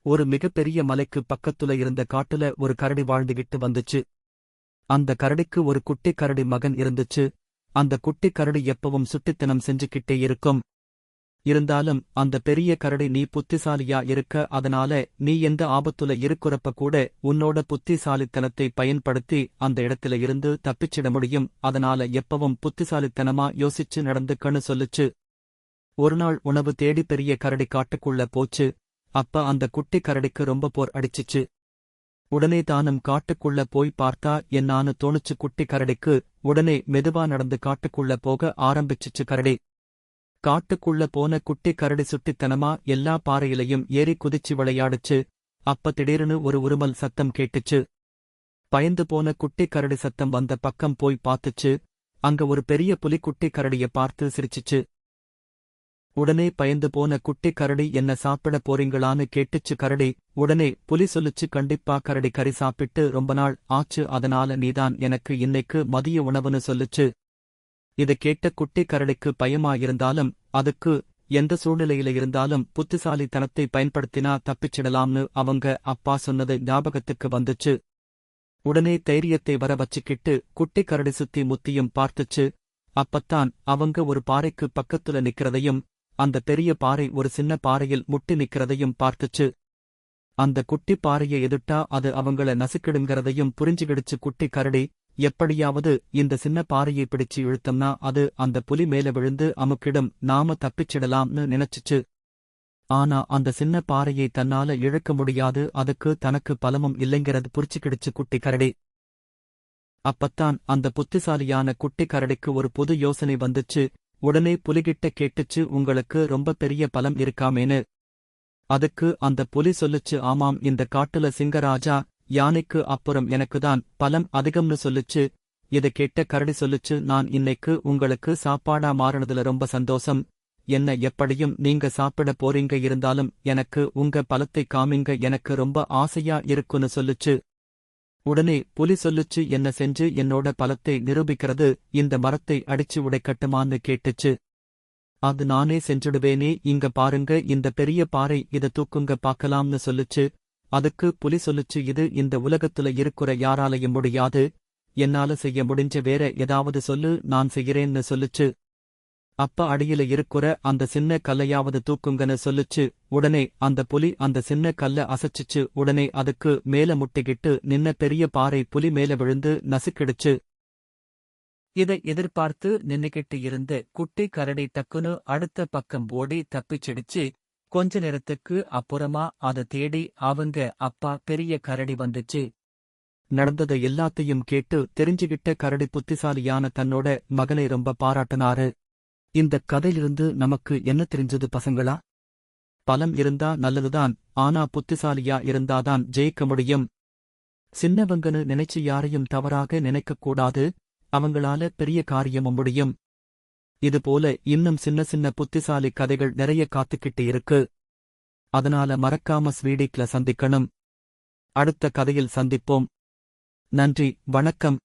ஒரு மிகப்பெரிய மலைக்கு பக்கத்துல இருந்த காட்டுல ஒரு கரடி வாழ்ந்துகிட்டு வந்துச்சு. அந்த கரடிக்கு ஒரு குட்டி கரடி மகன் இருந்துச்சு. அந்த குட்டி கரடி எப்பவும் சுட்டித்தனம் செஞ்சுக்கிட்டே இருக்கும். இருந்தாலும் அந்த பெரிய கரடி நீ புத்திசாலியா இருக்க, அதனால நீ எந்த ஆபத்துல இருக்குறப்ப கூட உன்னோட புத்திசாலித்தனத்தை பயன்படுத்தி அந்த இடத்துல இருந்து தப்பிச்சிட முடியும், அதனால எப்பவும் புத்திசாலித்தனமா யோசிச்சு நடந்துக்கன்னு சொல்லுச்சு. ஒருநாள் உணவு தேடி பெரிய கரடி காட்டுக்குள்ள போச்சு. அப்ப அந்த குட்டி கரடிக்கு ரொம்ப போர் அடிச்சிச்சு. உடனே தானும் காட்டுக்குள்ள போய் பார்த்தா என்னான்னு தோணுச்சு குட்டி கரடிக்கு. உடனே மெதுவா நடந்து காட்டுக்குள்ள போக ஆரம்பிச்சிச்சு கரடி. காட்டுக்குள்ள போன குட்டி கரடி சுட்டித்தனமா எல்லா பாறையிலையும் ஏறி குதிச்சு விளையாடுச்சு. அப்ப திடீர்னு ஒரு உருமல் சத்தம் கேட்டுச்சு. பயந்து போன குட்டி கரடி சத்தம் வந்த பக்கம் போய் பார்த்துச்சு. அங்க ஒரு பெரிய புலி குட்டி கரடிய பார்த்து சிரிச்சிச்சு. உடனே பயந்து போன குட்டி கரடி என்ன சாப்பிட போறீங்களான்னு கேட்டுச்சு கரடி. உடனே புலி சொல்லுச்சு, கண்டிப்பா கரடி, கறி சாப்பிட்டு ரொம்ப நாள் ஆச்சு, அதனால நீதான் எனக்கு இன்னைக்கு மதிய உணவுன்னு சொல்லுச்சு. இதை கேட்ட குட்டி கரடிக்கு பயமா இருந்தாலும் அதுக்கு எந்த சூழ்நிலையில இருந்தாலும் புத்திசாலித்தனத்தை பயன்படுத்தினா தப்பிச்சிடலாம்னு அவங்க அப்பா சொன்னது ஞாபகத்துக்கு வந்துச்சு. உடனே தைரியத்தை வர வச்சுக்கிட்டு குட்டி கரடி சுத்தி முத்தியும் பார்த்துச்சு. அப்பத்தான் அவங்க ஒரு பாறைக்கு பக்கத்துல நிக்கிறதையும் அந்த பெரிய பாறை ஒரு சின்ன பாறையில் முட்டி நிக்கிறதையும் பார்த்துச்சு. அந்த குட்டி பாறையை எதிர்த்தா அது அவங்கள நசுக்கிடுங்கிறதையும் புரிஞ்சுகிடுச்சு குட்டி கரடி. எப்படியாவது இந்த சின்ன பாறையை பிடிச்சு இழுத்தம்னா அது அந்த புலி மேல விழுந்து அமுக்கிடும், நாம தப்பிச்சிடலாம்னு நினைச்சுச்சு. ஆனா அந்த சின்ன பாறையை தன்னால இழுக்க முடியாது, அதுக்கு தனக்கு பலமும் இல்லைங்கிறது புரிச்சுக்கிடுச்சு குட்டி கரடி. அப்பத்தான் அந்த புத்திசாலியான குட்டி கரடிக்கு ஒரு புது யோசனை வந்துச்சு. உடனே புலிகிட்ட கேட்டுச்சு, உங்களுக்கு ரொம்ப பெரிய பலம் இருக்காமேன்னு. அதுக்கு அந்த புலி சொல்லுச்சு, ஆமாம், இந்த காட்டுல சிங்கராஜா யானைக்கு அப்புறம் எனக்குதான் பலம் அதிகம்னு சொல்லுச்சு. இதை கேட்ட கரடி சொல்லுச்சு, நான் இன்னைக்கு உங்களுக்கு சாப்பாடா மாறினதுல ரொம்ப சந்தோஷம். என்ன எப்படியும் நீங்க சாப்பிட போறீங்க, இருந்தாலும் எனக்கு உங்க பலத்தை காமிங்க, எனக்கு ரொம்ப ஆசையா இருக்குன்னு சொல்லுச்சு. உடனே புலி சொல்லுச்சு, என்ன செஞ்சு என்னோட பலத்தை நிரூபிக்கிறது, இந்த மரத்தை அடிச்சு உடைக்கட்டுமான்னு கேட்டுச்சு. அது நானே செஞ்சுடுவேனே, இங்க பாருங்க இந்த பெரிய பாறை, இத தூக்குங்க பாக்கலாம்னு சொல்லுச்சு. அதுக்கு புலி சொல்லுச்சு, இது இந்த உலகத்துல இருக்கிற யாராலையும் முடியாது, என்னால செய்ய முடிஞ்ச வேற ஏதாவது சொல்லு, நான் செய்கிறேன்னு சொல்லுச்சு. அப்ப அடியில இருக்கிற அந்த சின்ன கல்லையாவது தூக்குங்கன்னு சொல்லுச்சு. உடனே அந்த புலி அந்த சின்ன கல்ல அசைச்சிச்சு. உடனே அதுக்கு மேல முட்டிக்கிட்டு நின்ன பெரிய பாறை புலி மேல விழுந்து நசுக்கிடுச்சு. இதை எதிர்பார்த்து நின்னுகிட்டு இருந்த குட்டி கரடி டக்குனு அடுத்த பக்கம் ஓடி தப்பிச்சிடுச்சு. கொஞ்ச நேரத்துக்கு அப்புறமா அதை தேடி அவங்க அப்பா பெரிய கரடி வந்துச்சு. நடந்ததை எல்லாத்தையும் கேட்டு தெரிஞ்சுகிட்ட கரடி புத்திசாலியான தன்னோட மகனை ரொம்ப பாராட்டினாரு. இந்த கதையிலிருந்து நமக்கு என்ன தெரிஞ்சது பசங்களா? பலம் இருந்தா நல்லதுதான், ஆனா புத்திசாலியா இருந்தாதான் ஜெயிக்க முடியும். சின்னவங்கன்னு நினைச்சு யாரையும் தவறாக நினைக்கக்கூடாது, அவங்களால பெரிய காரியமும் முடியும். இதுபோல இன்னும் சின்ன சின்ன புத்திசாலி கதைகள் நிறைய காத்துக்கிட்டு இருக்கு. அதனால மறக்காம ஸ்வீடிக்ல சந்திக்கணும். அடுத்த கதையில் சந்திப்போம். நன்றி, வணக்கம்.